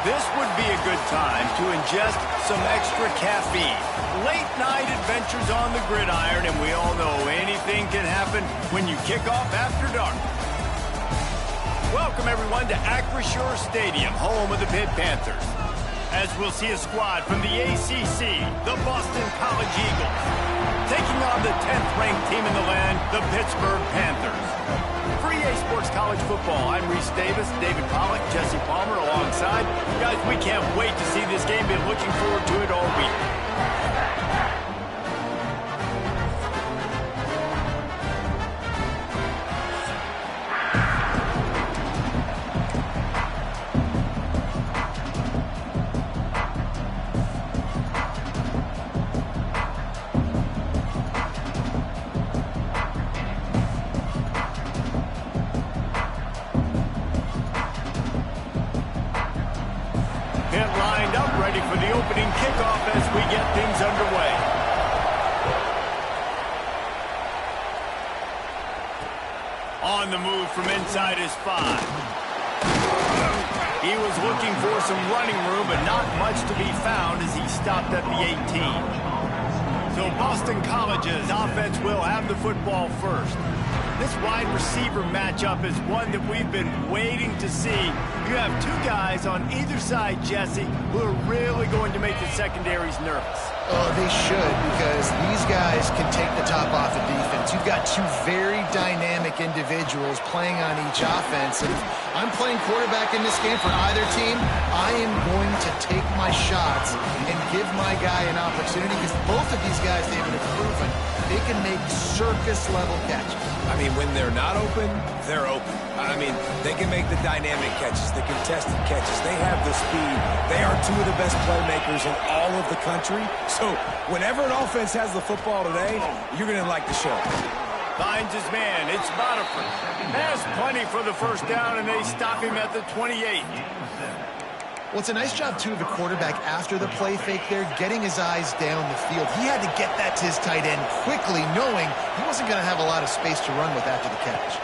This would be a good time to ingest some extra caffeine. Late night adventures on the gridiron, and we all know anything can happen when you kick off after dark. Welcome everyone to Acrisure Stadium, home of the Pitt Panthers. As we'll see a squad from the ACC, the Boston College Eagles, taking on the 10th ranked team in the land, the Pittsburgh Panthers. For EA Sports College Football, I'm Reese Davis, David Pollack, Jesse Palmer alongside. Guys, we can't wait to see this game. Been looking forward to it all week. Pitt lined up, ready for the opening kickoff as we get things underway. On the move from inside his 5. He was looking for some running room, but not much to be found as he stopped at the 18. So Boston College's offense will have the football first. This wide receiver matchup is one that we've been waiting to see. You have two guys on either side, Jesse, who are really going to make the secondaries nervous. Oh, they should, because these guys can take the top off of defense. You've got two very dynamic individuals playing on each offense, and if I'm playing quarterback in this game for either team, I am going to take my shots and give my guy an opportunity, because both of these guys, they've been proven they can make circus-level catches. I mean, when they're not open, they're open. I mean, they can make the dynamic catches, the contested catches. They have the speed. They are two of the best playmakers in all of the country. So whenever an offense has the football today, you're going to like the show. Finds his man. It's Botiford. Has plenty for the first down, and they stop him at the 28. Well, it's a nice job, too, of the quarterback after the play fake there, getting his eyes down the field. He had to get that to his tight end quickly, knowing he wasn't going to have a lot of space to run with after the catch.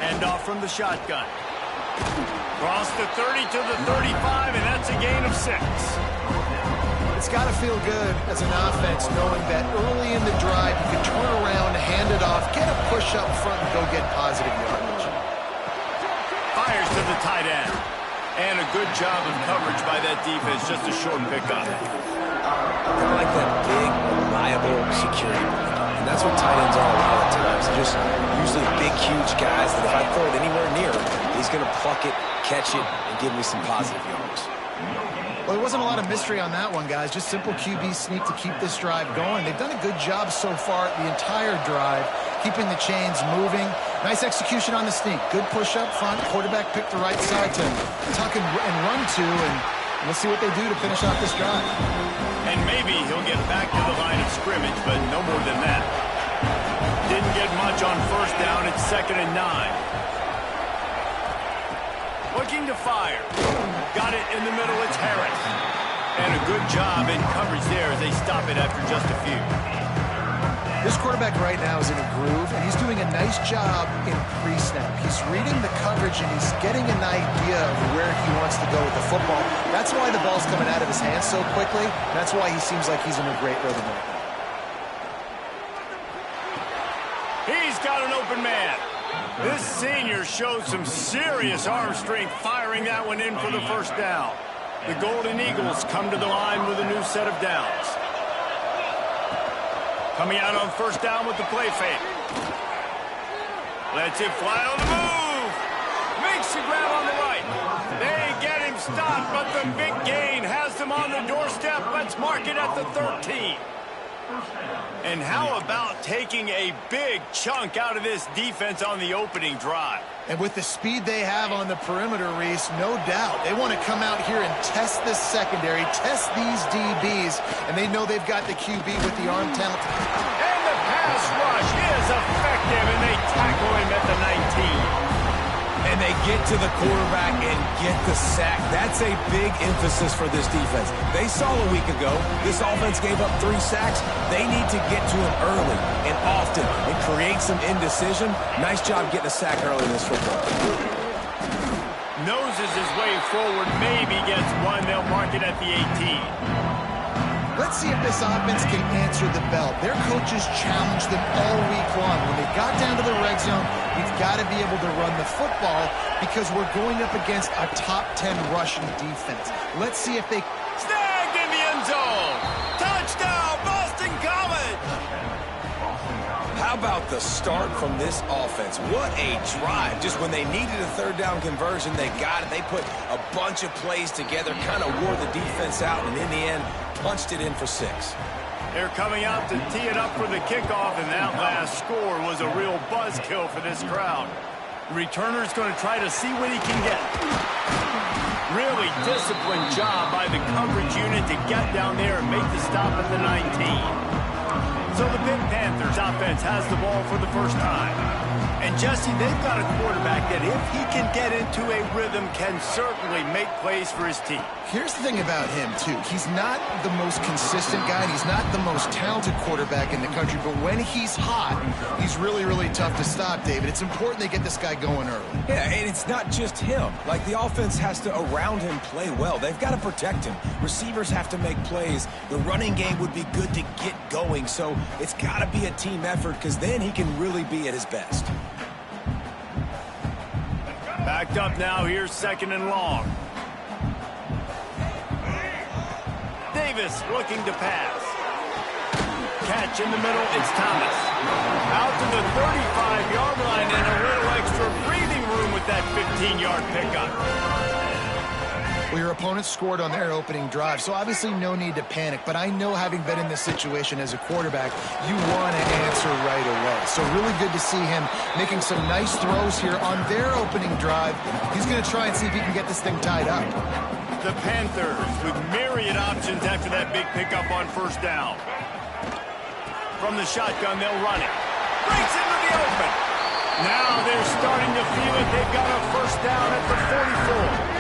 Hand off from the shotgun. Cross the 30 to the 35, and that's a gain of 6. It's got to feel good as an offense knowing that early in the drive you can turn around, hand it off, get a push up front, and go get positive yardage. Fires to the tight end. And a good job of coverage by that defense, just a short pickup. Kind of like that big, reliable security blanket. And that's what tight ends are a lot of times. They're just usually big, huge guys that if I throw it anywhere near him, he's going to pluck it, catch it, and give me some positive yards. Well, there wasn't a lot of mystery on that one, guys. Just simple QB sneak to keep this drive going. They've done a good job so far the entire drive, keeping the chains moving. Nice execution on the sneak. Good push up front. Quarterback picked the right side to tuck and run to, and we'll see what they do to finish off this drive. And maybe he'll get back to the line of scrimmage, but no more than that. Didn't get much on first down. It's 2nd and 9. Looking to fire. Got it in the middle. It's Harris. And a good job in coverage there as they stop it after just a few. This quarterback right now is in a groove, and he's doing a nice job in pre-snap. He's reading the coverage, and he's getting an idea of where he wants to go with the football. That's why the ball's coming out of his hands so quickly. That's why he seems like he's in a great rhythm right now. He's got an open man. This senior showed some serious arm strength firing that one in for the first down. The Golden Eagles come to the line with a new set of downs. Coming out on first down with the play fake. Lets it fly on the move. Makes the grab on the right. They get him stopped, but the big gain has them on the doorstep. Let's mark it at the 13. And how about taking a big chunk out of this defense on the opening drive? And with the speed they have on the perimeter, Reese, no doubt, they want to come out here and test this secondary, test these DBs, and they know they've got the QB with the arm talent. And the pass rush is effective, and they tackle him at the 19. And they get to the quarterback and get the sack. That's a big emphasis for this defense. They saw a week ago, this offense gave up 3 sacks. They need to get to him early and often and create some indecision. Nice job getting a sack early in this football. Knows forces his way forward, maybe gets one. They'll mark it at the 18. Let's see if this offense can answer the bell. Their coaches challenged them all week long. When they got down to the red zone, we've got to be able to run the football because we're going up against a top 10 rushing defense. Let's see if they... Snagged in the end zone! Touchdown, Boston College! How about the start from this offense? What a drive. Just when they needed a third down conversion, they got it. They put a bunch of plays together, kind of wore the defense out, and in the end, punched it in for 6. They're coming out to tee it up for the kickoff, and that last score was a real buzzkill for this crowd. Returner's going to try to see what he can get. Really disciplined job by the coverage unit to get down there and make the stop at the 19. So the Pitt Panthers offense has the ball for the first time. And Jesse, they've got a quarterback that if he can get into a rhythm can certainly make plays for his team. Here's the thing about him, too. He's not the most consistent guy. He's not the most talented quarterback in the country. But when he's hot, he's really, really tough to stop, David. It's important they get this guy going early. Yeah, and it's not just him. Like, the offense has to, around him, play well. They've got to protect him. Receivers have to make plays. The running game would be good to get going. So it's got to be a team effort because then he can really be at his best. Backed up now. Here's 2nd and long. Davis looking to pass. Catch in the middle. It's Thomas. Out to the 35-yard line and a little extra breathing room with that 15-yard pickup. Well, your opponent scored on their opening drive, so obviously no need to panic. But I know, having been in this situation as a quarterback, you want to answer right away. So really good to see him making some nice throws here on their opening drive. He's going to try and see if he can get this thing tied up. The Panthers with myriad options after that big pickup on 1st down. From the shotgun, they'll run it. Breaks into the open. Now they're starting to feel it. They've got a 1st down at the 44.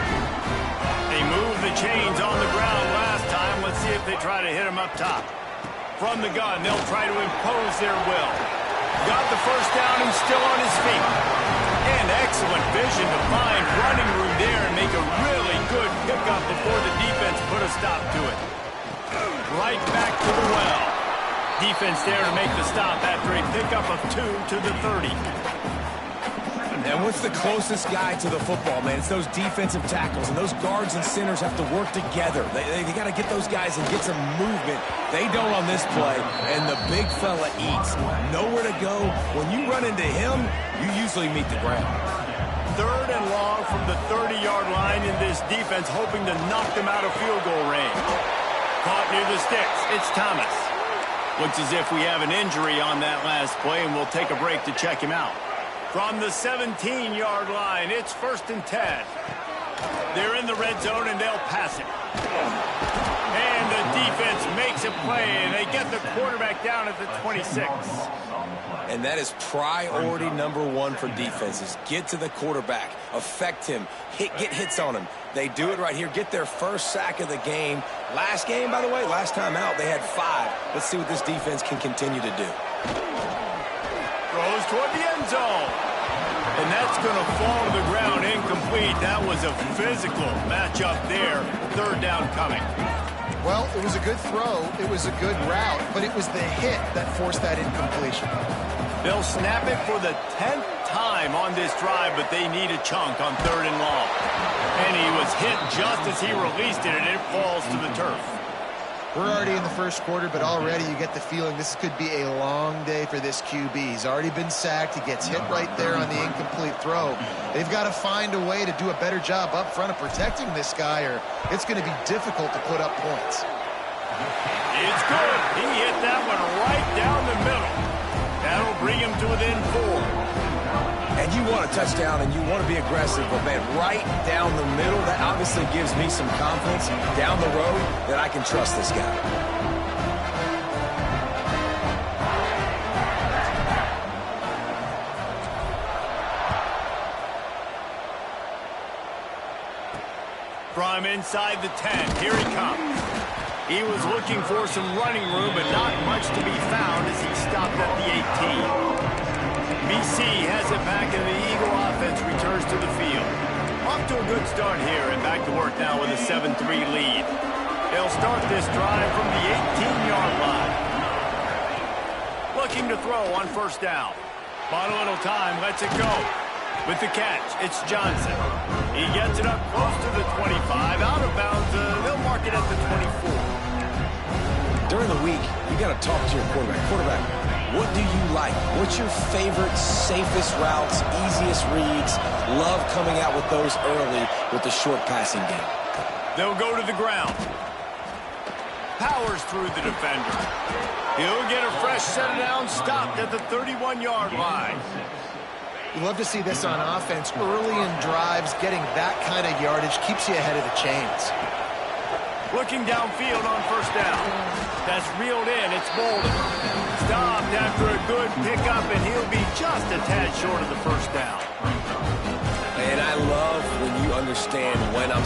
They moved the chains on the ground last time. Let's see if they try to hit him up top. From the gun, they'll try to impose their will. Got the 1st down and still on his feet. And excellent vision to find running room there and make a really good pickup before the defense put a stop to it. Right back to the well. Defense there to make the stop after a pickup of 2 to the 30. And what's the closest guy to the football, man? It's those defensive tackles, and those guards and centers have to work together. They got to get those guys and get some movement. They don't on this play, and the big fella eats. Nowhere to go. When you run into him, you usually meet the ground. 3rd and long from the 30-yard line in this defense, hoping to knock them out of field goal range. Caught near the sticks. It's Thomas. Looks as if we have an injury on that last play, and we'll take a break to check him out. From the 17-yard line, it's 1st and 10. They're in the red zone, and they'll pass it. And the defense makes a play, and they get the quarterback down at the 26. And that is priority number 1 for defenses. Get to the quarterback. Affect him. Get hits on him. They do it right here. Get their 1st sack of the game. Last game, by the way, last time out, they had 5. Let's see what this defense can continue to do. Throws toward the end zone. And that's going to fall to the ground incomplete. That was a physical matchup there. 3rd down coming. Well, it was a good throw. It was a good route, but it was the hit that forced that incompletion. They'll snap it for the 10th time on this drive, but they need a chunk on 3rd and long. And he was hit just as he released it, and it falls to the turf. We're already in the 1st quarter, but already you get the feeling this could be a long day for this QB. He's already been sacked. He gets hit right there on the incomplete throw. They've got to find a way to do a better job up front of protecting this guy, or it's going to be difficult to put up points. It's good. He hit that one right down the middle. That'll bring him to within 4. And you want a touchdown and you want to be aggressive, but man, right down the middle, that obviously gives me some confidence down the road that I can trust this guy. From inside the 10, here he comes. He was looking for some running room, but not much to be found as he stopped at the 18. BC has it back, and the Eagle offense returns to the field. Off to a a good start here, and back to work now with a 7-3 lead. They'll start this drive from the 18-yard line. Looking to throw on first down. Bought a little time, lets it go. With the catch, it's Johnson. He gets it up close to the 25, out of bounds. They'll mark it at the 24. During the week, you got to talk to your quarterback. Quarterback, what do you like? What's your favorite, safest routes, easiest reads? Love coming out with those early with the short passing game. They'll go to the ground. Powers through the defender. He'll get a fresh set down, stopped at the 31-yard line. You love to see this on offense. Early in drives, getting that kind of yardage keeps you ahead of the chains. Looking downfield on first down. That's reeled in. It's Bolden. Stopped after a good pickup, and he'll be just a tad short of the first down. And I love when you understand when I'm...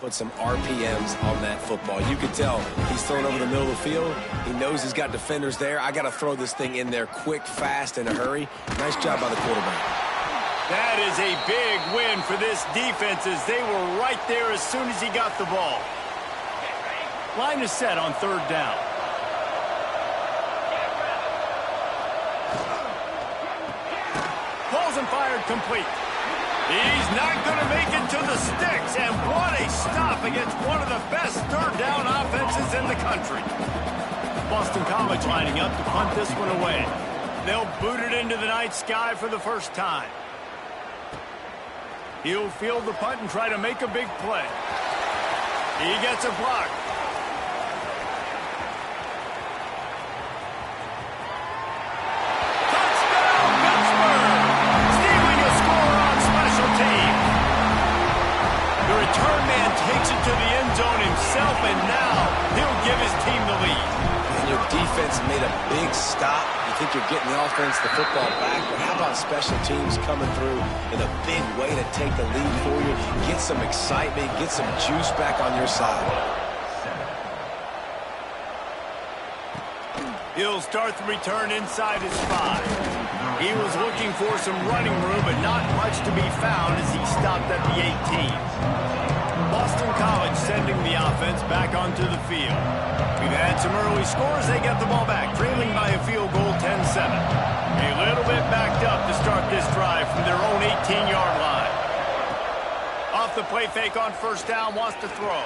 Put some RPMs on that football. You can tell he's throwing over the middle of the field. He knows he's got defenders there. I got to throw this thing in there quick, fast, in a hurry. Nice job by the quarterback. That is a big win for this defense as they were right there as soon as he got the ball. Line is set on third down. Pulls and fired complete. He's not going to make it to the sticks, and what a stop against one of the best third down offenses in the country. Boston College lining up to punt this one away. They'll boot it into the night sky for the first time. He'll field the punt and try to make a big play. He gets a block. To the end zone himself, and now he'll give his team the lead. And your defense made a big stop. You think you're getting the offense, the football back, but how about special teams coming through in a big way to take the lead for you, get some excitement, get some juice back on your side. He'll start the return inside his 5. He was looking for some running room, but not much to be found as he stopped at the 18. Boston College sending the offense back onto the field. We've had some early scores. They get the ball back, trailing by a field goal 10-7. A little bit backed up to start this drive from their own 18-yard line. Off the play fake on first down, wants to throw.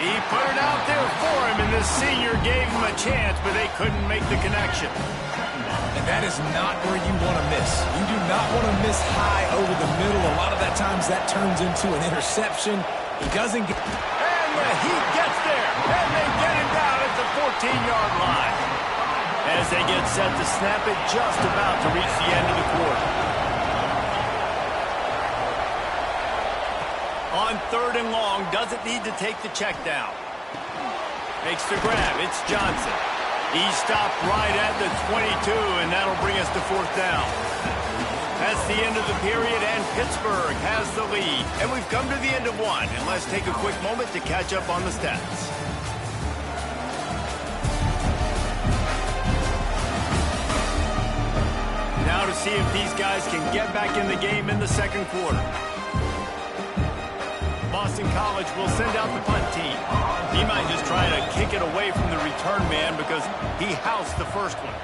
He put it out there for him, and the senior gave him a chance, but they couldn't make the connection. And that is not where you want to miss. You do not want to miss high over the middle. A lot of that times that turns into an interception. He doesn't get... And the Heat gets there, and they get him down at the 14-yard line. As they get set to snap it, just about to reach the end of the quarter. On third and long, doesn't need to take the check down. Makes the grab, it's Johnson. He stopped right at the 22, and that'll bring us to fourth down. That's the end of the period, and Pittsburgh has the lead. And we've come to the end of one, and let's take a quick moment to catch up on the stats. Now to see if these guys can get back in the game in the second quarter. Boston College will send out the punt team. He might just try to kick it away from the return man because he housed the first one.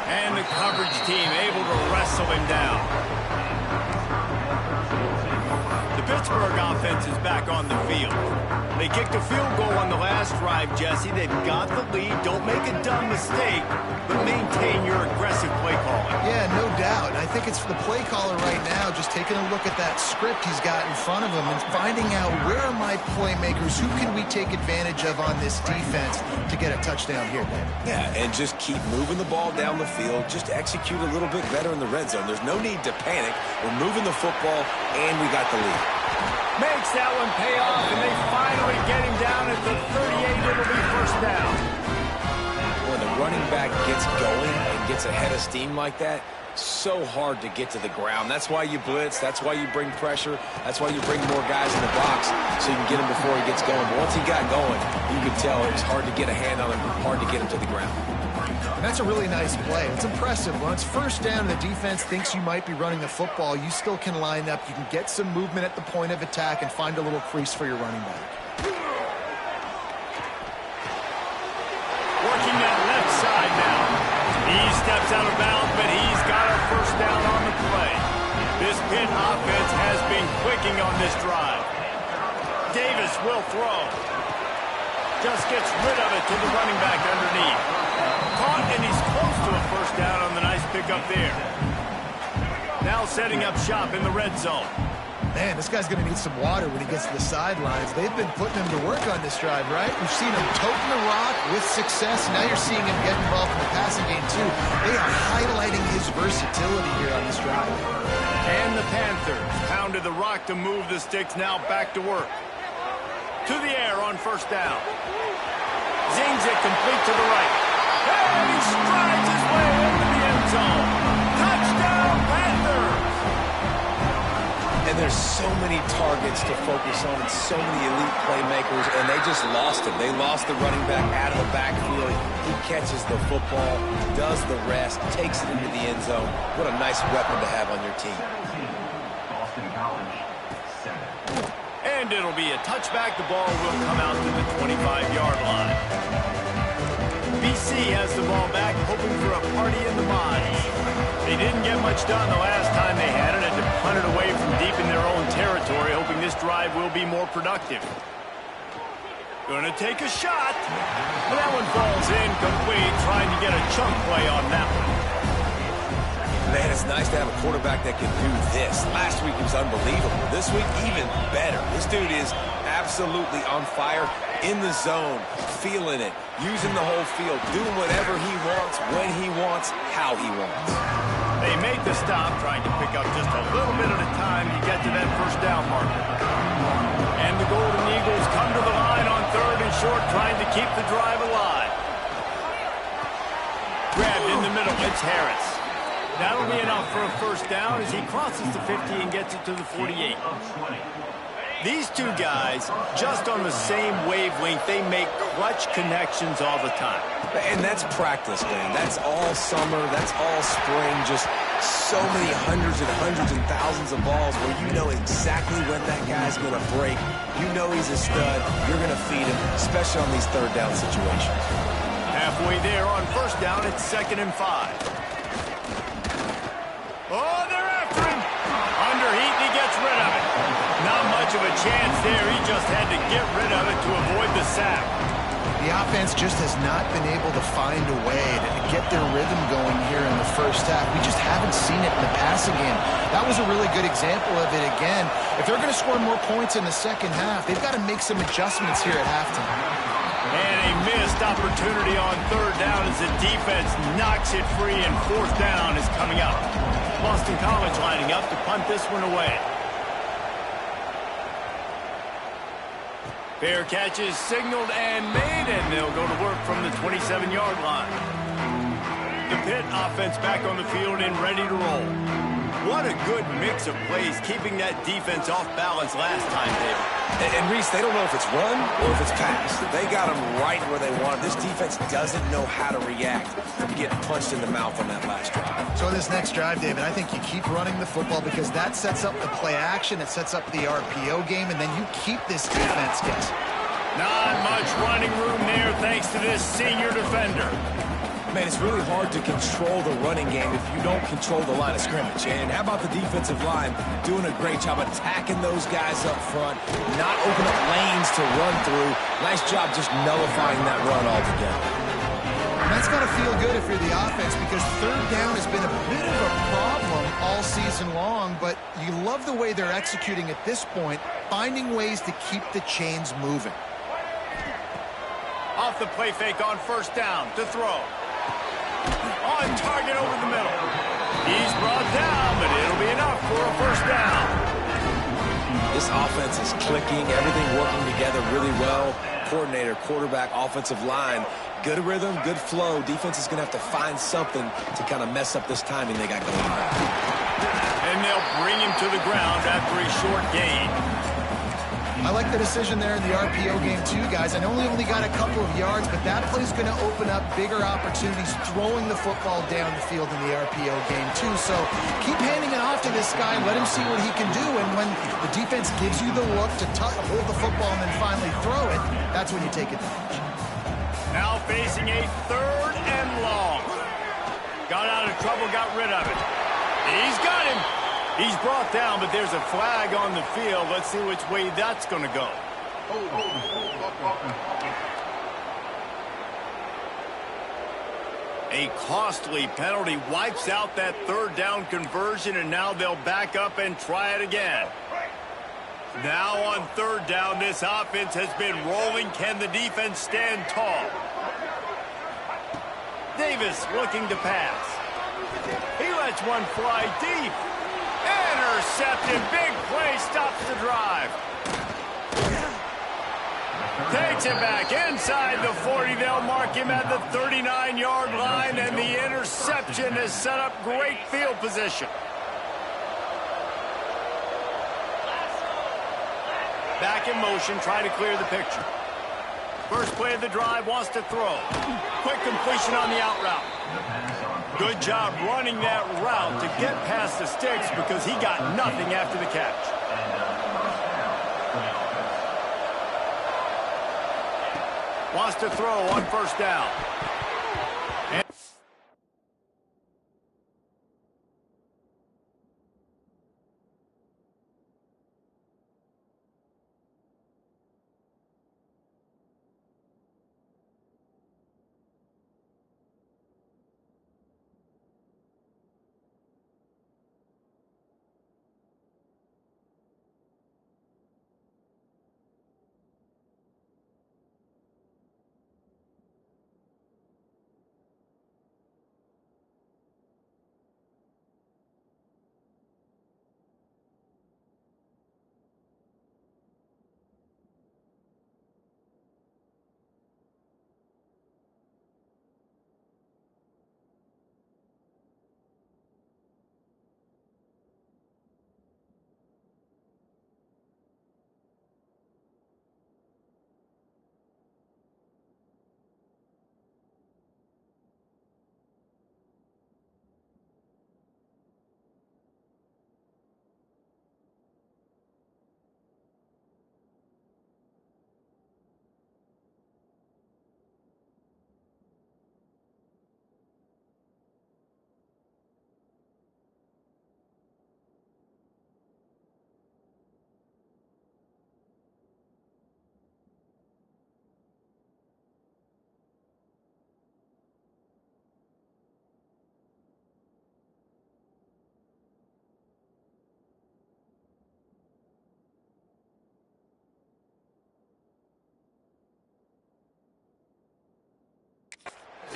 And the coverage team able to wrestle him down. The Pittsburgh offense is back on the field. They kicked a field goal on the last drive, Jesse. They've got the lead. Don't make a dumb mistake, but maintain your aggressive play calling. Yeah, no doubt. I think it's the play caller right now just taking a look at that script he's got in front of him and finding out where are my playmakers, who can we take advantage of on this defense to get a touchdown here, man. Yeah, and just keep moving the ball down the field. Just execute a little bit better in the red zone. There's no need to panic. We're moving the football, and we got the lead. Makes that one pay off, and they finally get him down at the 38. It'll be first down. When the running back gets going and gets a head of steam like that, so hard to get to the ground. That's why you blitz. That's why you bring pressure. That's why you bring more guys in the box so you can get him before he gets going. But once he got going, you could tell it was hard to get a hand on him, hard to get him to the ground. And that's a really nice play. It's impressive. When it's first down and the defense thinks you might be running the football, you still can line up. You can get some movement at the point of attack and find a little crease for your running back. Working that left side now. He steps out of bounds, but he's got a first down on the play. This Pitt offense has been clicking on this drive. Davis will throw. Just gets rid of it to the running back underneath. Caught, and he's close to a first down on the nice pickup there. Now setting up shop in the red zone. Man, this guy's going to need some water when he gets to the sidelines. They've been putting him to work on this drive, right? We've seen him toting the rock with success. Now you're seeing him get involved in the passing game, too. They are highlighting his versatility here on this drive. And the Panthers pounded the rock to move the sticks, now back to work. To the air on first down. Zings it complete to the right. And he strides his way into the end zone. Touchdown, Panthers! And there's so many targets to focus on and so many elite playmakers, and they just lost him. They lost the running back out of the backfield. He catches the football, does the rest, takes it into the end zone. What a nice weapon to have on your team. And it'll be a touchback. The ball will come out to the 25-yard line. BC has the ball back, hoping for a party in the mods. They didn't get much done the last time they had it, had to punt it away from deep in their own territory, hoping this drive will be more productive. Gonna take a shot. But that one falls incomplete, trying to get a chunk play on that one. Man, it's nice to have a quarterback that can do this. Last week he was unbelievable. This week, even better. This dude is absolutely on fire, in the zone, feeling it, using the whole field, doing whatever he wants, when he wants, how he wants. They made the stop, trying to pick up just a little bit at a time to get to that first down marker. And the Golden Eagles come to the line on 3rd and short, trying to keep the drive alive. Grabbed in the middle, it's Harris. That'll be enough for a first down as he crosses the 50 and gets it to the 48. These two guys, just on the same wavelength, they make clutch connections all the time. And that's practice, man. That's all summer. That's all spring. Just so many hundreds and thousands of balls where you know exactly when that guy's going to break. You know he's a stud. You're going to feed him, especially on these 3rd down situations. Halfway there on first down, it's 2nd and 5. Oh, they're after him. Under heat, and he gets rid of it. Not much of a chance there. He just had to get rid of it to avoid the sack. The offense just has not been able to find a way to get their rhythm going here in the first half. We just haven't seen it in the passing game. That was a really good example of it again. If they're going to score more points in the second half, they've got to make some adjustments here at halftime. And a missed opportunity on 3rd down as the defense knocks it free, and 4th down is coming up. Boston College lining up to punt this one away. Fair catch is signaled and made, and they'll go to work from the 27-yard line. The Pitt offense back on the field and ready to roll. What a good mix of plays, keeping that defense off balance last time, David. And Reese, they don't know if it's run or if it's pass. They got them right where they want them. This defense doesn't know how to react from getting punched in the mouth on that last drive. So this next drive, David, I think you keep running the football because that sets up the play action, it sets up the RPO game, and then you keep this defense guessing. Not much running room there thanks to this senior defender. Man, it's really hard to control the running game if you don't control the line of scrimmage. And how about the defensive line doing a great job attacking those guys up front, not opening up lanes to run through. Nice job just nullifying that run altogether. And that's got to feel good if you're the offense because 3rd down has been a bit of a problem all season long, but you love the way they're executing at this point, finding ways to keep the chains moving. Off the play fake on 1st down to throw. On target over the middle. He's brought down, but it'll be enough for a 1st down. This offense is clicking, everything working together really well. Coordinator, quarterback, offensive line, good rhythm, good flow. Defense is going to have to find something to kind of mess up this timing they got going on. And they'll bring him to the ground after a short gain. I like the decision there in the RPO game too, guys. I know he only got a couple of yards, but that play's going to open up bigger opportunities throwing the football down the field in the RPO game too. So keep handing it off to this guy. Let him see what he can do. And when the defense gives you the look to hold the football and then finally throw it, that's when you take advantage. Now facing a 3rd and long. Got out of trouble, got rid of it. He's got him. He's brought down, but there's a flag on the field. Let's see which way that's going to go. A costly penalty wipes out that 3rd down conversion, and now they'll back up and try it again. Now on 3rd down, this offense has been rolling. Can the defense stand tall? Davis looking to pass. He lets one fly deep. Intercepted. Big play. Stops the drive. Takes it back inside the 40. They'll mark him at the 39-yard line, and the interception has set up great field position. Back in motion, trying to clear the picture. First play of the drive, wants to throw. Quick completion on the out route. Good job running that route to get past the sticks because he got nothing after the catch. Wants to throw on first down.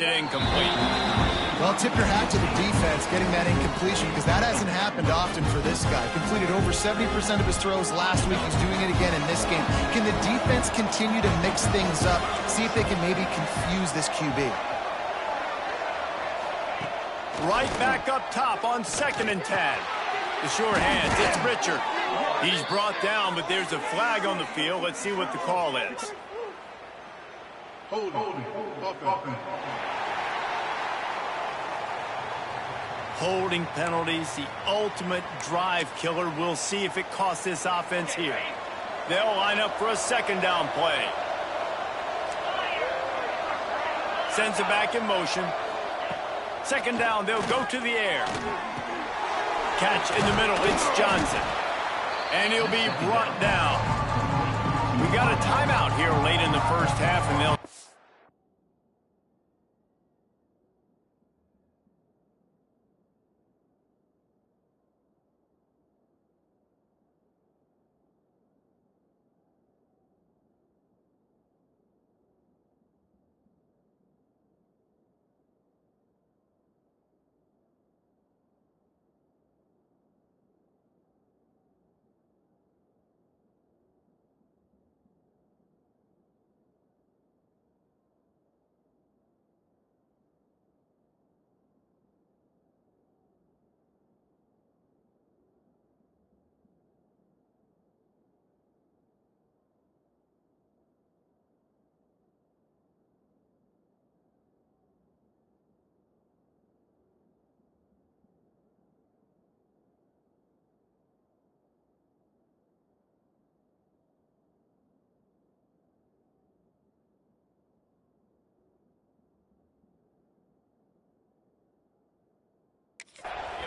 Incomplete. Well, tip your hat to the defense getting that incompletion because that hasn't happened often for this guy. Completed over 70% of his throws last week. He's doing it again in this game. Can the defense continue to mix things up? See if they can maybe confuse this QB. Right back up top on 2nd and 10. The sure hands, it's Richard. He's brought down, but there's a flag on the field. Let's see what the call is. Holding penalties, the ultimate drive killer. We'll see if it costs this offense here. They'll line up for a 2nd down play. Sends it back in motion. 2nd down, they'll go to the air. Catch in the middle, it's Johnson. And he'll be brought down. We got a timeout here late in the first half, and they'll...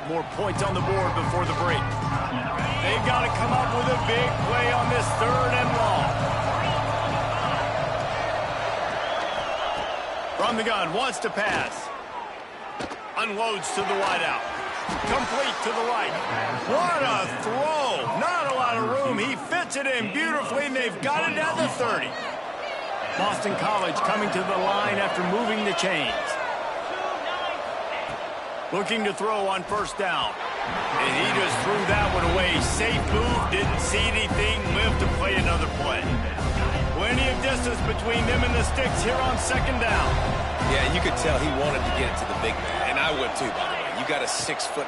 More points on the board before the break. They've got to come up with a big play on this 3rd and long. From the gun, wants to pass. Unloads to the wideout. Complete to the right. What a throw. Not a lot of room. He fits it in beautifully, and they've got it at the 30. Boston College coming to the line after moving the chains. Looking to throw on 1st down. And he just threw that one away. Safe move, didn't see anything, lived to play another play. Plenty of distance between them and the sticks here on 2nd down. Yeah, you could tell he wanted to get it to the big man, and I would too, by the way. You got a 6'4",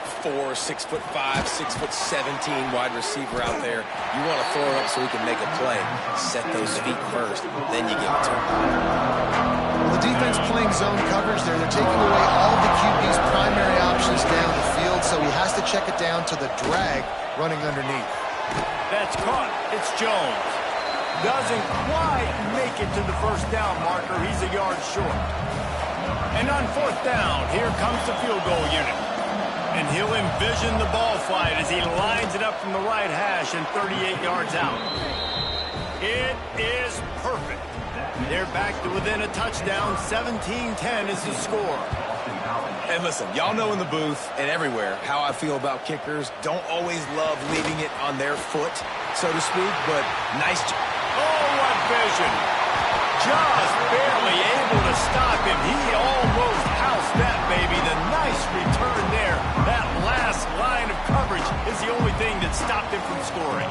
6'5", 6'17" wide receiver out there. You want to throw it up so he can make a play. Set those feet first, then you give it to him. Well, the defense playing zone coverage there. They're taking away all of the QB's primary options down the field, so he has to check it down to the drag running underneath. That's caught. It's Jones. Doesn't quite make it to the first down marker. He's a yard short. And on fourth down, here comes the field goal unit. And he'll envision the ball flight as he lines it up from the right hash and 38 yards out. It is perfect. They're back to within a touchdown. 17-10 is the score. And listen, y'all know in the booth and everywhere how I feel about kickers. Don't always love leaving it on their foot, so to speak, but nice. Oh, what vision. Just barely able to stop him. He almost housed that baby. The nice return there. That last line of coverage is the only thing that stopped him from scoring.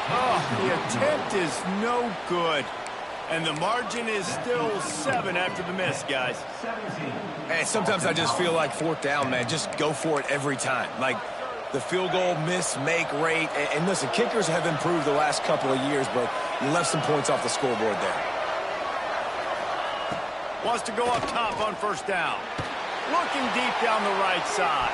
Oh, the attempt is no good. And the margin is still 7 after the miss, guys. And sometimes I just feel like fourth down, man. Just go for it every time. Like the field goal miss-make rate. And listen, kickers have improved the last couple of years, but you left some points off the scoreboard there. Wants to go up top on first down. Looking deep down the right side.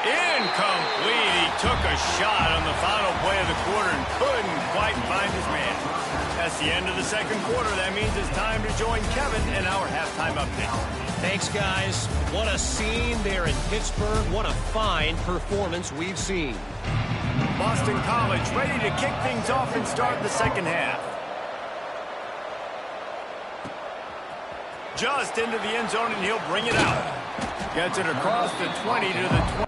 Incomplete. He took a shot on the final play of the quarter and couldn't quite find his man. That's the end of the second quarter. That means it's time to join Kevin in our halftime update. Thanks, guys. What a scene there in Pittsburgh. What a fine performance we've seen. Boston College ready to kick things off and start the second half. Just into the end zone, and he'll bring it out. Gets it across the 20 to the 20.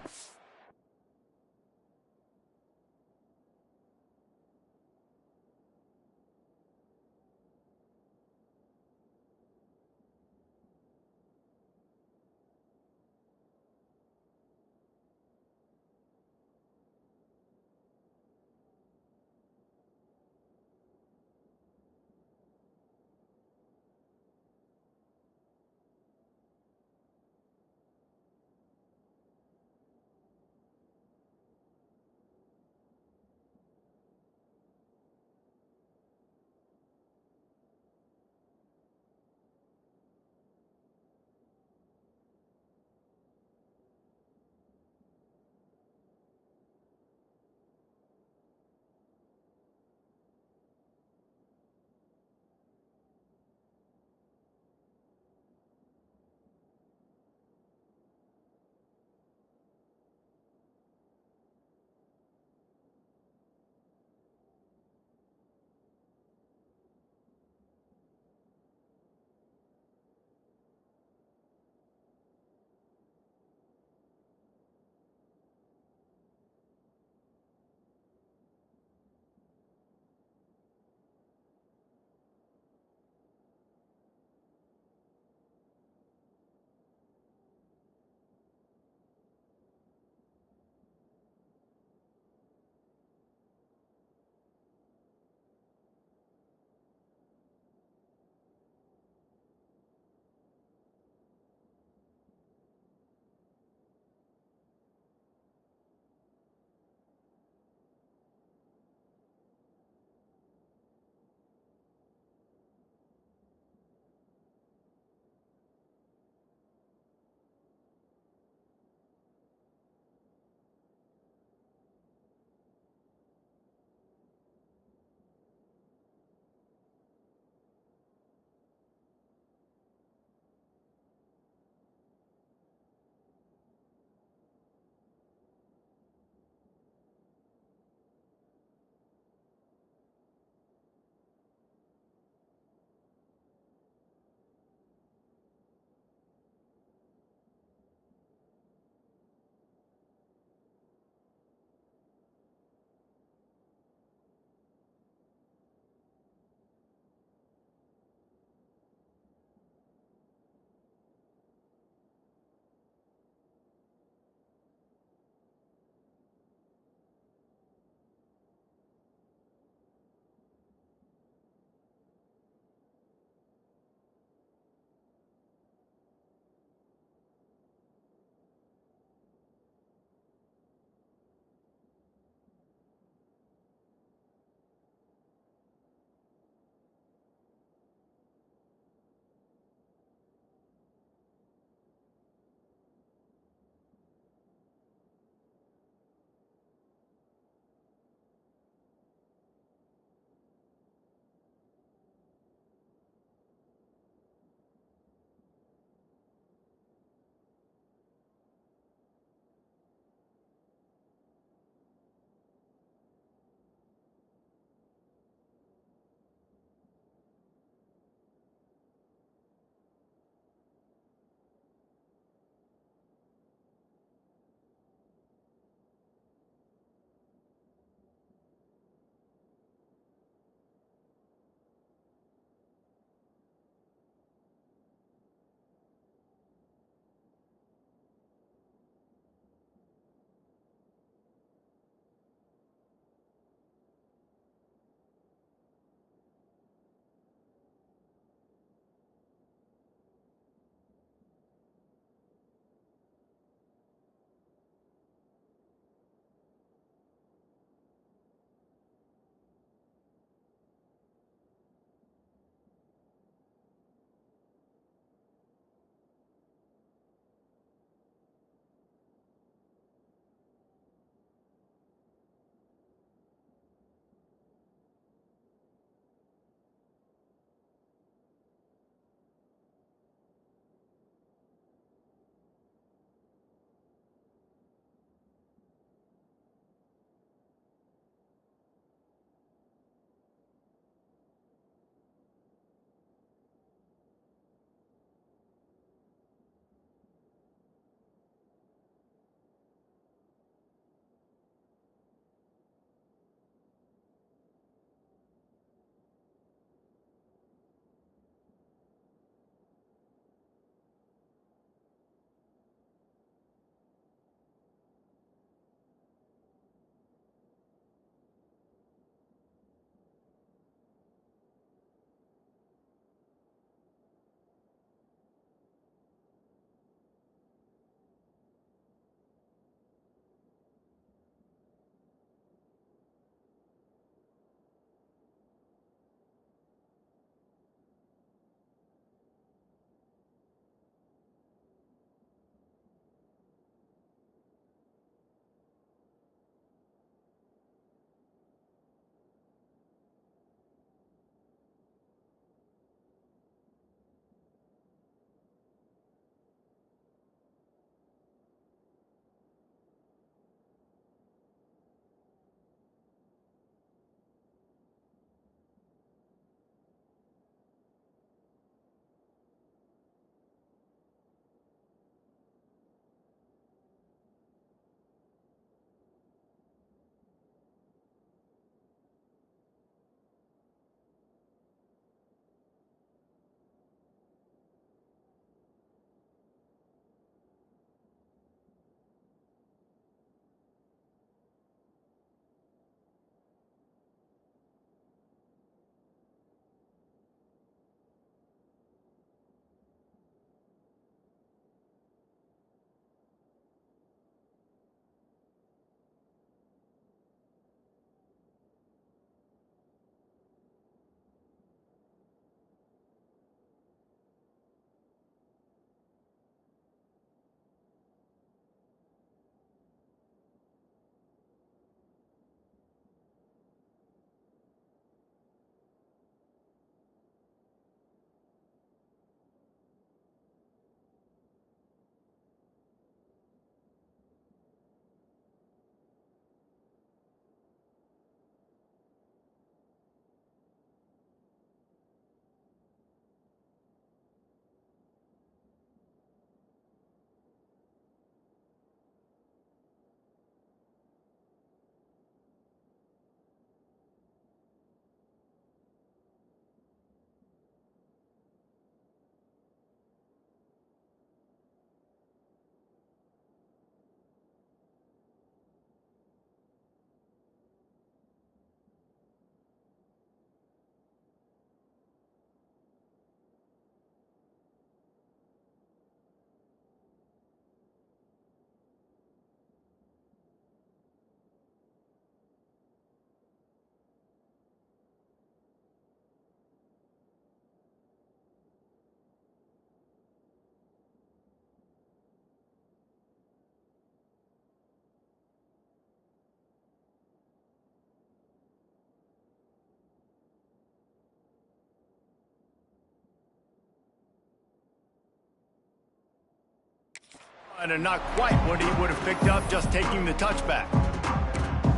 And not quite what he would have picked up just taking the touchback.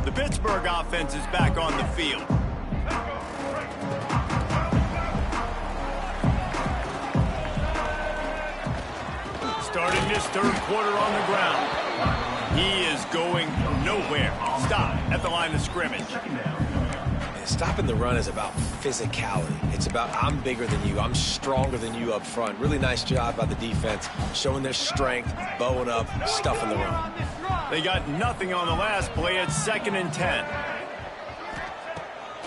The Pittsburgh offense is back on the field. Starting this third quarter on the ground. He is going nowhere. Stop at the line of scrimmage. Stopping the run is about physicality. It's about I'm bigger than you. I'm stronger than you up front. Really nice job by the defense, showing their strength, bowing up, stuffing the run. They got nothing on the last play. It's 2nd and 10.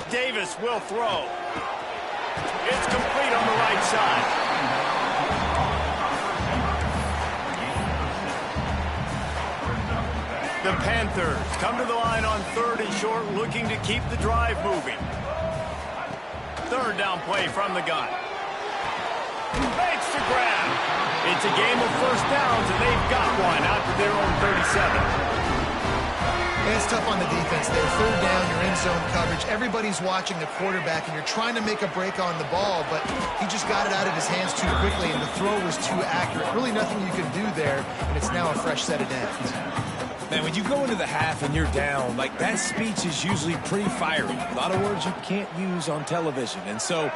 Davis will throw. It's complete on the right side. The Panthers come to the line on 3rd and short, looking to keep the drive moving. 3rd down play from the gun. Makes the grab. It's a game of first downs, and they've got one out to their own 37. And it's tough on the defense there. 3rd down, you're in zone coverage. Everybody's watching the quarterback, and you're trying to make a break on the ball, but he just got it out of his hands too quickly, and the throw was too accurate. Really nothing you can do there, and it's now a fresh set of downs. Man, when you go into the half and you're down, like that speech is usually pretty fiery. A lot of words you can't use on television. And so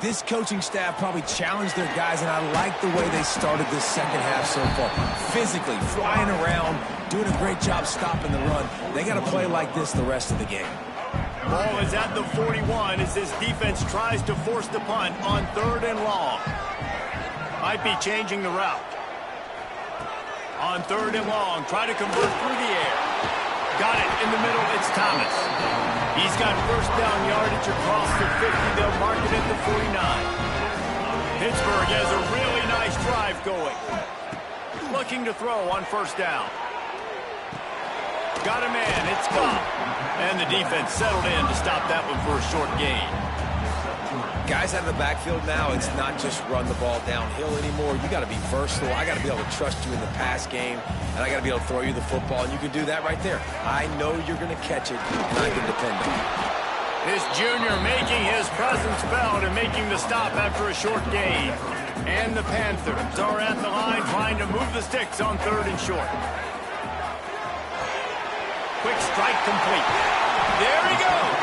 this coaching staff probably challenged their guys, and I like the way they started this second half so far. Physically, flying around, doing a great job stopping the run. They got to play like this the rest of the game. Ball is at the 41 as this defense tries to force the punt on 3rd and long. Might be changing the route. On 3rd and long, try to convert through the air. Got it in the middle, it's Thomas. He's got first down yardage across the 50. They'll mark it at the 49. Pittsburgh has a really nice drive going. Looking to throw on 1st down. Got a man, it's Goff. And the defense settled in to stop that one for a short gain. Guys out of the backfield now, it's not just run the ball downhill anymore. You got to be versatile. I got to be able to trust you in the pass game, and I got to be able to throw you the football, and you can do that right there. I know you're going to catch it, and I can depend on it. This junior making his presence felt and making the stop after a short gain. And the Panthers are at the line trying to move the sticks on 3rd and short. Quick strike complete. There he goes.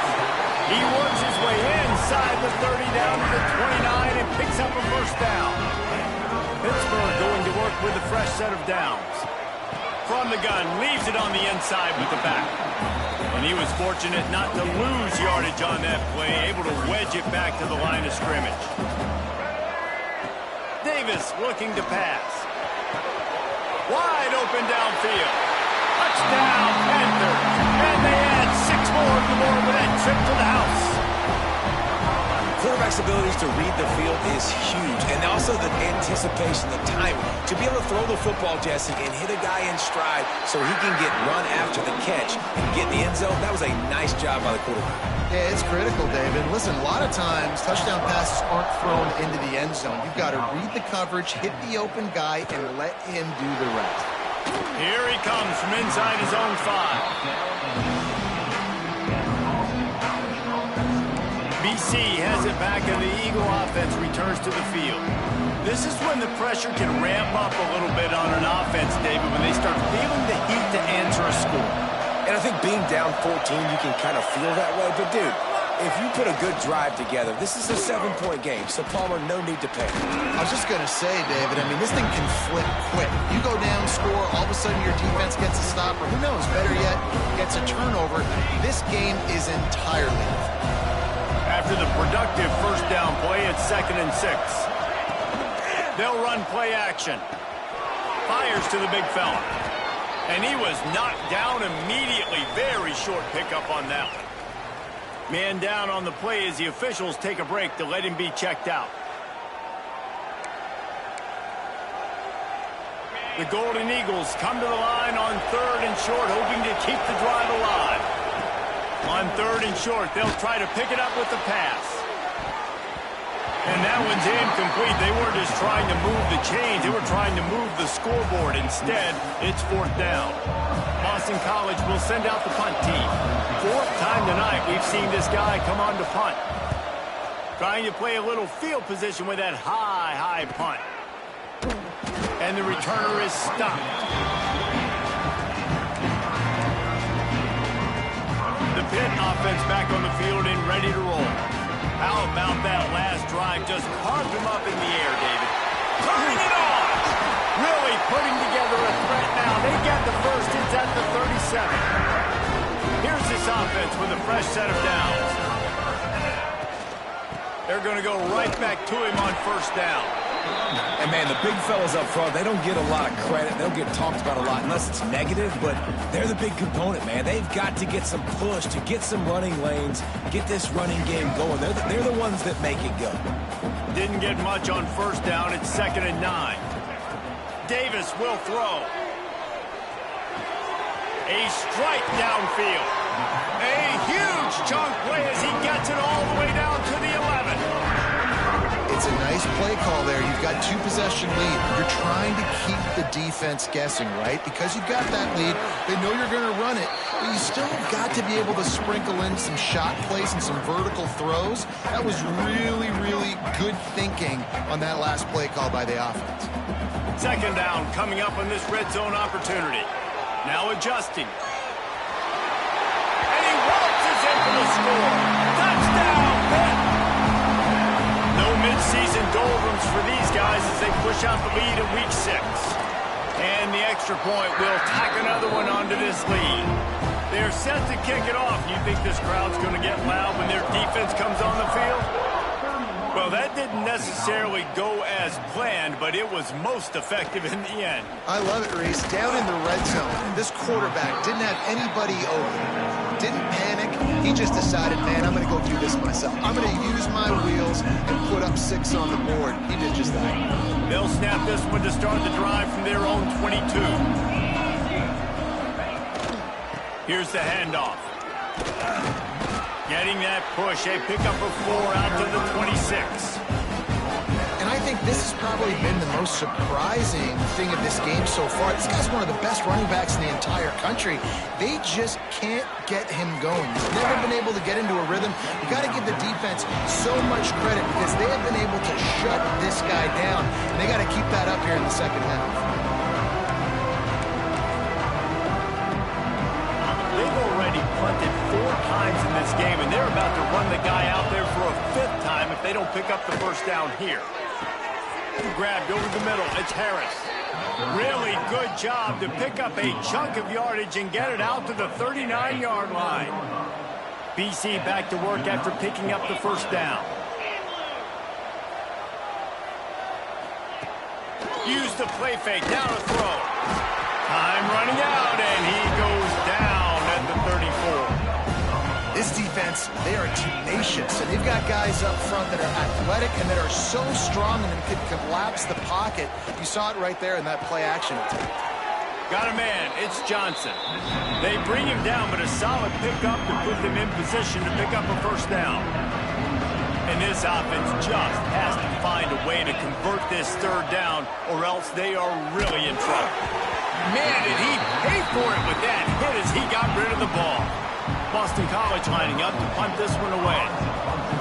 He works his way inside the 30 down to the 29 and picks up a first down. Pittsburgh going to work with a fresh set of downs. From the gun, leaves it on the inside with the back. And he was fortunate not to lose yardage on that play, able to wedge it back to the line of scrimmage. Davis looking to pass. Wide open downfield. Touchdown, Panthers. And they add 6 more to the board with that trip to the house. Quarterback's abilities to read the field is huge. And also the anticipation, the timing. To be able to throw the football, Jesse, and hit a guy in stride so he can get run after the catch and get in the end zone, that was a nice job by the quarterback. Yeah, it's critical, David. Listen, a lot of times touchdown passes aren't thrown into the end zone. You've got to read the coverage, hit the open guy, and let him do the rest. Here he comes from inside his own 5. BC has it back, and the Eagle offense returns to the field. This is when the pressure can ramp up a little bit on an offense, David, when they start feeling the heat to answer a score. And I think being down 14, you can kind of feel that way. But, dude, if you put a good drive together, this is a 7-point game. So, Palmer, no need to panic. I was just going to say, David, I mean, this thing can flip quick. You go down, score, all of a sudden your defense gets a stop, or who knows, better yet, gets a turnover. This game is entirely different. After the productive first down play, it's 2nd and 6. They'll run play action. Fires to the big fella. And he was knocked down immediately. Very short pickup on that one. Man down on the play as the officials take a break to let him be checked out. The Golden Eagles come to the line on 3rd and short, hoping to keep the drive alive. On 3rd and short, they'll try to pick it up with the pass. And that one's incomplete. They weren't just trying to move the chains. They were trying to move the scoreboard. Instead, it's 4th down. Boston College will send out the punt team. 4th time tonight we've seen this guy come on to punt. Trying to play a little field position with that high punt. And the returner is stopped. The Pitt offense back on the field and ready to roll. How about that last drive? Just carved him up in the air, David. Turning it on! Really putting together a threat now. They get the first. It's at the 37. Here's this offense with a fresh set of downs. They're going to go right back to him on first down. And, man, the big fellas up front, they don't get a lot of credit. They don't get talked about a lot unless it's negative, but they're the big component, man. They've got to get some push to get some running lanes, get this running game going. They're the ones that make it go. Didn't get much on first down. It's 2nd and 9. Davis will throw. A strike downfield. A huge chunk play as he gets it all the way down to the 11. It's a nice play call there. You've got 2-possession lead. You're trying to keep the defense guessing, right? Because you've got that lead, they know you're going to run it, but you still got to be able to sprinkle in some shot plays and some vertical throws. That was really, really good thinking on that last play call by the offense. 2nd down coming up on this red zone opportunity. Now adjusting. And he waltzes in for the score. Touchdown, Pitt! No midseason doldrums for these guys as they push out the lead in week 6. And the extra point will tack another one onto this lead. They're set to kick it off. You think this crowd's going to get loud when their defense comes on the field? Well, that didn't necessarily go as planned, but it was most effective in the end. I love it, Reese. Down in the red zone, this quarterback didn't have anybody open. Didn't panic. He just decided, man, I'm going to go do this myself. I'm going to use my wheels and put up 6 on the board. He did just that. They'll snap this one to start the drive from their own 22. Here's the handoff. Getting that push, a pickup of 4 out to the 26. And I think this has probably been the most surprising thing of this game so far. This guy's one of the best running backs in the entire country. They just can't get him going. He's never been able to get into a rhythm. You got to give the defense so much credit because they have been able to shut this guy down. And they got to keep that up here in the second half. Punted 4 times in this game, and they're about to run the guy out there for a 5th time if they don't pick up the first down here. Grabbed over the middle. It's Harris. Really good job to pick up a chunk of yardage and get it out to the 39-yard line. BC back to work after picking up the first down. Use the play fake. Now to throw. Time running out, and he goes down at the 34. This defense, they are tenacious, and they've got guys up front that are athletic and that are so strong and can collapse the pocket. You saw it right there in that play action attempt. Got a man. It's Johnson. They bring him down, but a solid pickup to put them in position to pick up a first down. And this offense just has to find a way to convert this 3rd down, or else they are really in trouble. Man, did he pay for it with that hit as he got rid of the ball. Boston College lining up to punt this one away.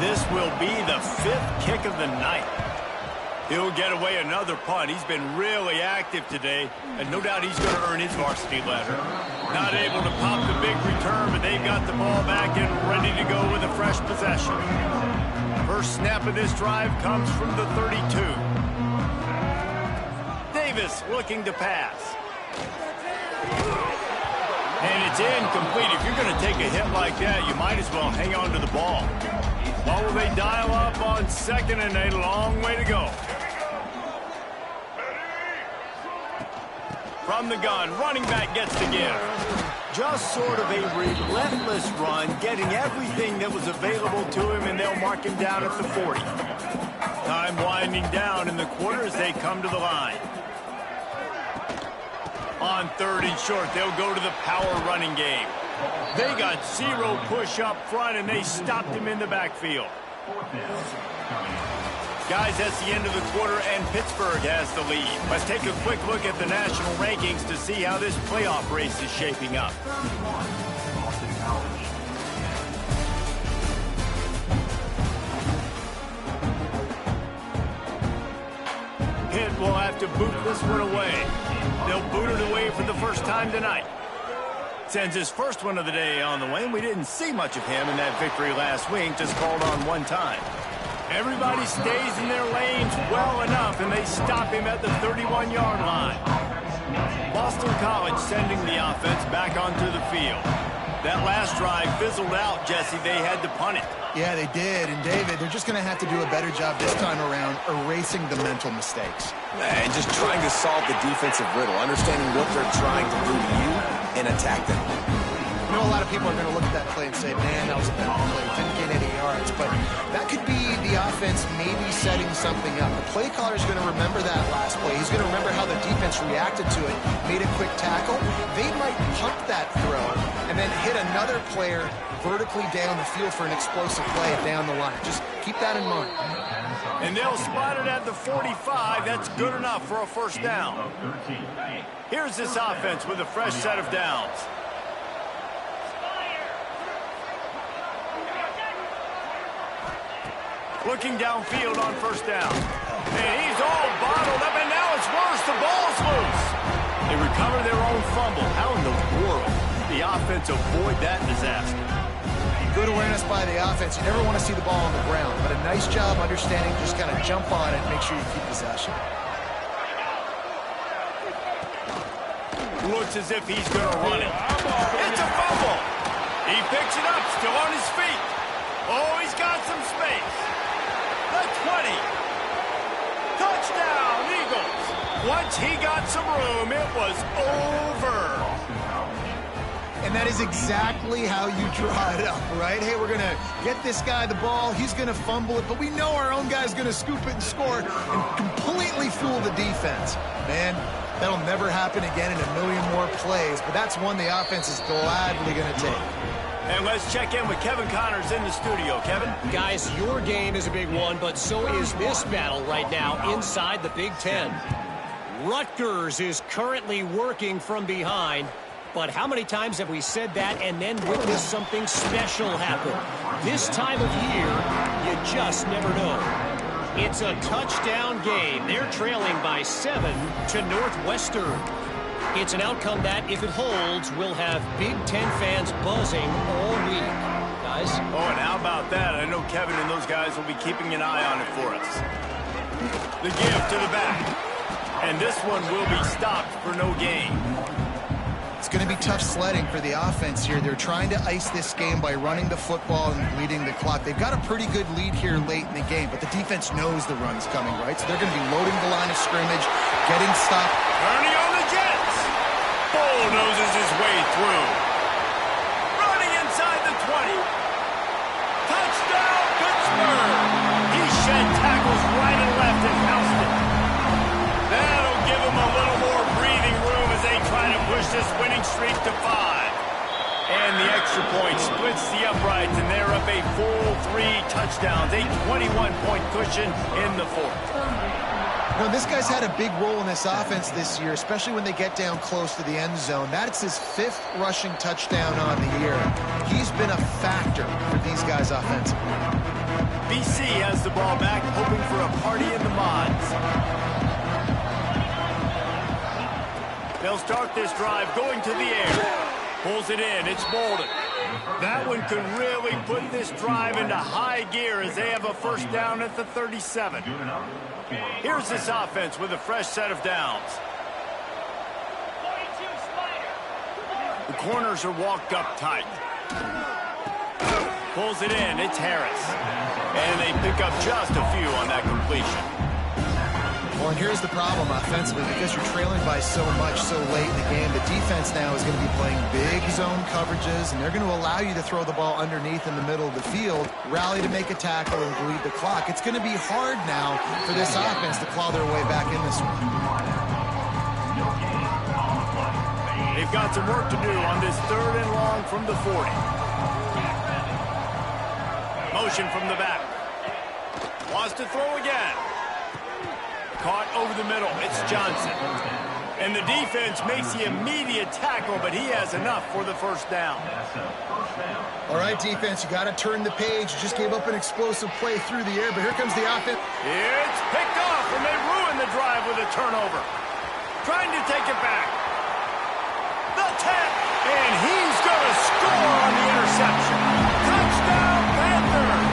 This will be the 5th kick of the night. He'll get away another punt. He's been really active today, and no doubt he's going to earn his varsity letter. Not able to pop the big return, but they've got the ball back and ready to go with a fresh possession. First snap of this drive comes from the 32. Davis looking to pass. And it's incomplete. If you're going to take a hit like that, you might as well hang on to the ball. What will they dial up on 2nd and a long way to go? From the gun, running back gets the give. Just sort of a relentless run, getting everything that was available to him, and they'll mark him down at the 40. Time winding down in the quarter as they come to the line. On 3rd and short, they'll go to the power running game. They got 0 push up front, and they stopped him in the backfield. Guys, that's the end of the quarter, and Pittsburgh has the lead. Let's take a quick look at the national rankings to see how this playoff race is shaping up. Pitt will have to to boot this one away. They'll boot it away for the first time tonight. Sends his first one of the day on the way, and we didn't see much of him in that victory last week, just called on one time. Everybody stays in their lanes well enough, and they stop him at the 31-yard line. Boston College sending the offense back onto the field. That last drive fizzled out, Jesse. They had to punt it. Yeah, they did. And, David, they're just going to have to do a better job this time around erasing the mental mistakes. And just trying to solve the defensive riddle, understanding what they're trying to do to you and attack them. You know, a lot of people are going to look at that play and say, man, that was a bad play. Didn't get any yards. But that could be the offense maybe setting something up. The play caller is going to remember that last play. He's going to remember how the defense reacted to it, made a quick tackle. They might pump that throw and then hit another player vertically down the field for an explosive play down the line. Just keep that in mind. And they'll spot it at the 45. That's good enough for a first down. Here's this offense with a fresh set of downs. Looking downfield on first down. And he's all bottled up, and now it's worse. The ball's loose. They recover their own fumble. How in the world did the offense avoid that disaster? Good awareness by the offense. You never want to see the ball on the ground, but a nice job understanding, just kind of jump on it, make sure you keep possession. Looks as if he's going to run it. It's a fumble. He picks it up, still on his feet. Oh, he's got some space. The 20. Touchdown, Eagles. Once he got some room, it was over. And that is exactly how you draw it up, right? Hey, we're going to get this guy the ball. He's going to fumble it, but we know our own guy's going to scoop it and score and completely fool the defense. Man, that'll never happen again in a million more plays, but that's one the offense is gladly going to take. And let's check in with Kevin Connors in the studio. Kevin? Guys, your game is a big one, but so is this battle right now inside the Big Ten. Rutgers is currently working from behind, but how many times have we said that and then witnessed something special happen? This time of year, you just never know. It's a touchdown game. They're trailing by 7 to Northwestern. It's an outcome that, if it holds, will have Big Ten fans buzzing all week. Guys? Oh, and how about that? I know Kevin and those guys will be keeping an eye on it for us. The give to the back. And this one will be stopped for no gain. It's going to be tough sledding for the offense here. They're trying to ice this game by running the football and bleeding the clock. They've got a pretty good lead here late in the game, but the defense knows the run's coming, right? So they're going to be loading the line of scrimmage, getting stopped. Turning on the Jets. Bulldozes his way through. Running inside the 20. Touchdown, Pittsburgh. He shed tackles right and left and housed it. That'll give him a little more breathing room as they try to push this winning streak to 5. And the extra point splits the uprights, and they're up a full 3 touchdowns, a 21-point cushion in the fourth. No, this guy's had a big role in this offense this year, especially when they get down close to the end zone. That's his 5th rushing touchdown on the year. He's been a factor for these guys offensively. BC has the ball back, hoping for a party in the mods. They'll start this drive going to the air. Pulls it in. It's Bolden. That one could really put this drive into high gear as they have a first down at the 37. Here's this offense with a fresh set of downs. The corners are walked up tight. Pulls it in. It's Harris. And they pick up just a few on that completion. Well, and here's the problem offensively. Because you're trailing by so much so late in the game, the defense now is going to be playing big zone coverages, and they're going to allow you to throw the ball underneath in the middle of the field, rally to make a tackle, and bleed the clock. It's going to be hard now for this offense to claw their way back in this one. They've got some work to do on this 3rd and long from the 40. Motion from the back. Wants to throw again. Caught over the middle. It's Johnson. And the defense makes the immediate tackle, but he has enough for the first down. All right, defense, you got to turn the page. You just gave up an explosive play through the air, but here comes the offense. It's picked off, and they ruin the drive with a turnover. Trying to take it back. The 10, and he's going to score on the interception. Touchdown, Panthers!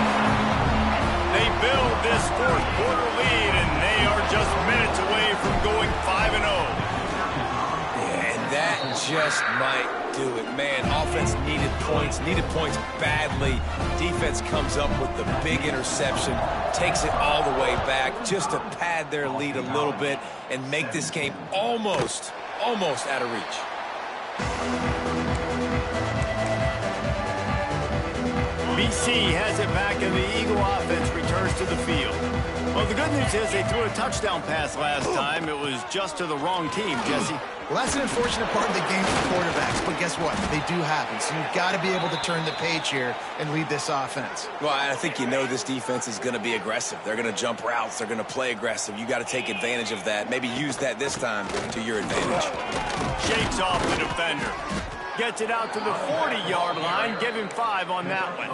They build this fourth quarter lead, and they are just minutes away from going 5-0. Yeah, and that just might do it. Man, offense needed points badly. Defense comes up with the big interception, takes it all the way back just to pad their lead a little bit and make this game almost out of reach. BC has it back, and the Eagle offense returns to the field. Well, the good news is they threw a touchdown pass last time. It was just to the wrong team, Jesse. Well, that's an unfortunate part of the game for quarterbacks, but guess what? They do happen, so you've got to be able to turn the page here and lead this offense. Well, I think you know this defense is going to be aggressive. They're going to jump routes. They're going to play aggressive. You got to take advantage of that. Maybe use that this time to your advantage. Shakes off the defender. Gets it out to the 40-yard line. Give him 5 on that one.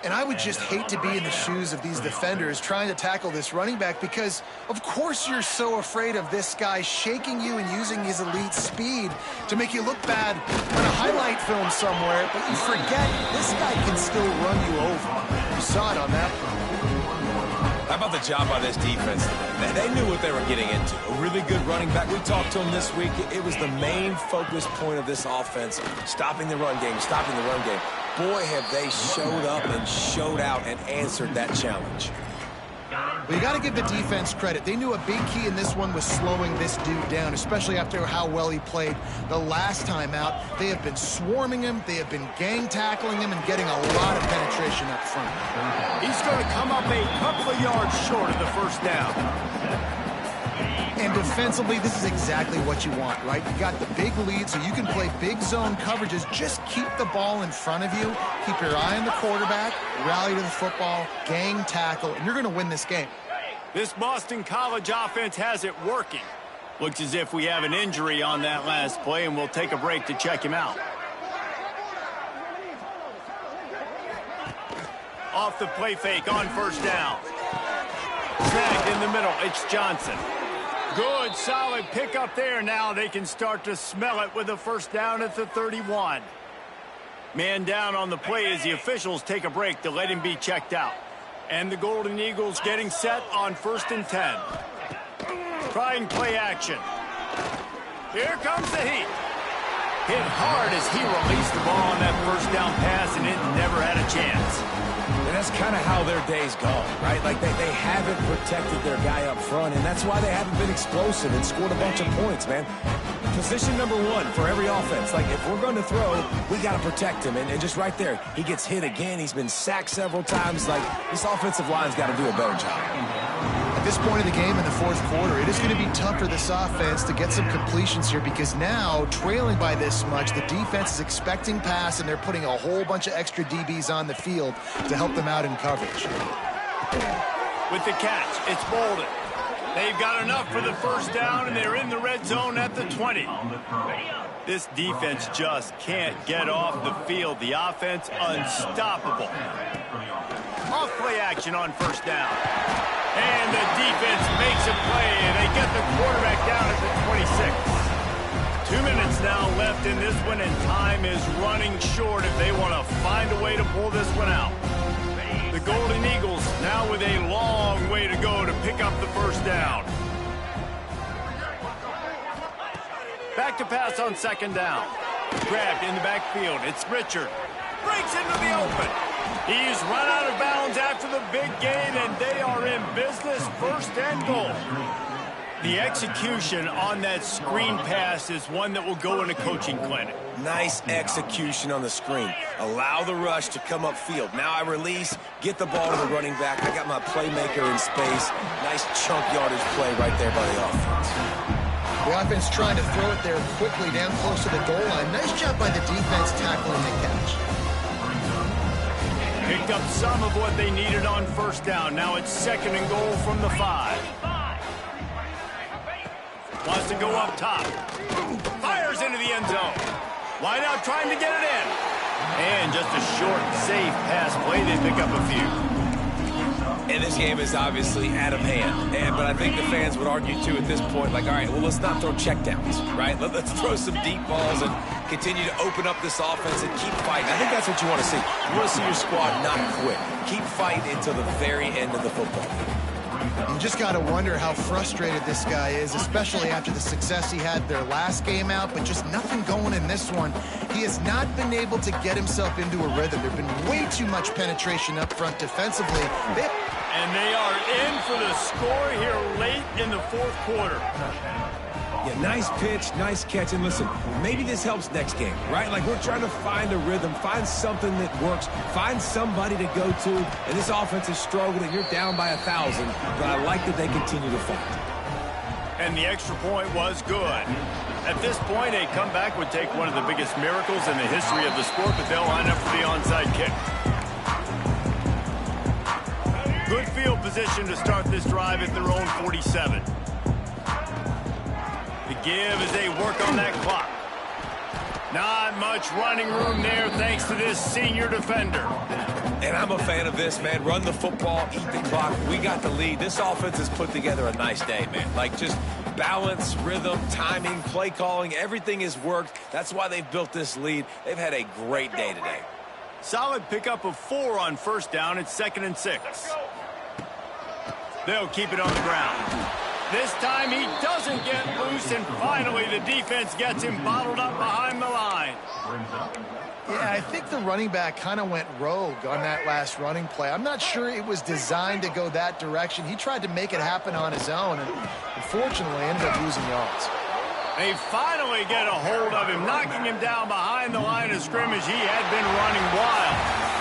And I would just hate to be in the shoes of these defenders trying to tackle this running back because, of course, you're so afraid of this guy shaking you and using his elite speed to make you look bad on a highlight film somewhere, but you forget this guy can still run you over. You saw it on that one. How about the job by this defense today? They knew what they were getting into. A really good running back. We talked to him this week. It was the main focus point of this offense, stopping the run game. Boy, have they showed up and showed out and answered that challenge. Well, you got to give the defense credit. They knew a big key in this one was slowing this dude down, especially after how well he played the last time out. They have been swarming him. They have been gang tackling him and getting a lot of penetration up front. He's going to come up a couple of yards short of the first down. And defensively, this is exactly what you want, right? You got the big lead, so you can play big zone coverages. Just keep the ball in front of you. Keep your eye on the quarterback, rally to the football, gang tackle, and you're going to win this game. This Boston College offense has it working. Looks as if we have an injury on that last play, and we'll take a break to check him out. Off the play fake on first down. Snagged in the middle. It's Johnson. Good, solid pickup there. Now they can start to smell it with a first down at the 31. Man down on the play as the officials take a break to let him be checked out. And the Golden Eagles getting set on 1st and 10. Trying play action. Here comes the heat. Hit hard as he released the ball on that first down pass, and it never had a chance. And that's kind of how their day's gone, right? Like they haven't protected their guy up front, and that's why they haven't been explosive and scored a bunch of points, man. Position number 1 for every offense. Like, if we're going to throw, we got to protect him. And just right there, he gets hit again. He's been sacked several times. Like, this offensive line's got to do a better job. At this point in the game in the fourth quarter, it is going to be tough for this offense to get some completions here because now, trailing by this much, the defense is expecting pass, and they're putting a whole bunch of extra DBs on the field to help them out in coverage. With the catch, it's Bolden. They've got enough for the first down, and they're in the red zone at the 20. This defense just can't get off the field. The offense unstoppable. Off play action on first down. And the defense makes a play, and they get the quarterback down at the 26. 2 minutes now left in this one, and time is running short if they want to find a way to pull this one out. The Golden Eagles now with a long way to go to pick up the first down. Back to pass on second down. Grabbed in the backfield. It's Richard. Breaks into the open. He's run out of bounds after the big gain, and they are in business, 1st and goal. The execution on that screen pass is one that will go in a coaching clinic. Nice execution on the screen. Allow the rush to come upfield. Now I release, get the ball to the running back. I got my playmaker in space. Nice chunk yardage play right there by the offense. The offense trying to throw it there quickly down close to the goal line. Nice job by the defense tackling the catch. Picked up some of what they needed on first down. Now it's 2nd and goal from the 5. Wants to go up top. Fires into the end zone. Wide out trying to get it in. And playing just a short, safe pass play. They pick up a few. And this game is obviously out of hand. But I think the fans would argue, too, at this point, like, all right, well, let's not throw checkdowns, right? Let's throw some deep balls and continue to open up this offense and keep fighting. I think that's what you want to see. You want to see your squad not quit. Keep fighting until the very end of the football. You just got to wonder how frustrated this guy is, especially after the success he had their last game out, but just nothing going in this one. He has not been able to get himself into a rhythm. There's been way too much penetration up front defensively. And they are in for the score here late in the fourth quarter. Yeah, nice pitch, nice catch. And listen, maybe this helps next game, right? Like, we're trying to find a rhythm, find something that works, find somebody to go to. And this offense is struggling. You're down by 1,000, but I like that they continue to fight. And the extra point was good. At this point, a comeback would take one of the biggest miracles in the history of the sport, but they'll line up for the onside kick. Good field position to start this drive at their own 47. The give as they work on that clock. Not much running room there thanks to this senior defender. And I'm a fan of this, man. Run the football, eat the clock. We got the lead. This offense has put together a nice day, man. Like, just balance, rhythm, timing, play calling, everything has worked. That's why they've built this lead. They've had a great day today. Solid pickup of 4 on first down. It's 2nd and 6. They'll keep it on the ground. This time he doesn't get loose, and finally the defense gets him bottled up behind the line. Yeah, I think the running back kind of went rogue on that last running play. I'm not sure it was designed to go that direction. He tried to make it happen on his own, and unfortunately ended up losing yards. They finally get a hold of him, knocking him down behind the line of scrimmage. He had been running wild.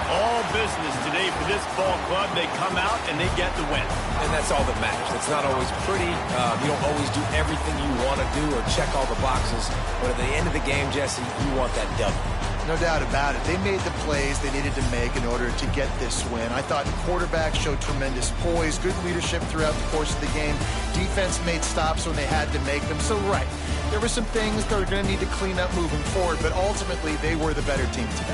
All business today for this ball club. They come out and they get the win. And that's all that matters. It's not always pretty. You don't always do everything you want to do or check all the boxes. But at the end of the game, Jesse, you want that W. No doubt about it. They made the plays they needed to make in order to get this win. I thought the quarterback showed tremendous poise, good leadership throughout the course of the game. Defense made stops when they had to make them. So, right, there were some things they were going to need to clean up moving forward, but ultimately they were the better team today.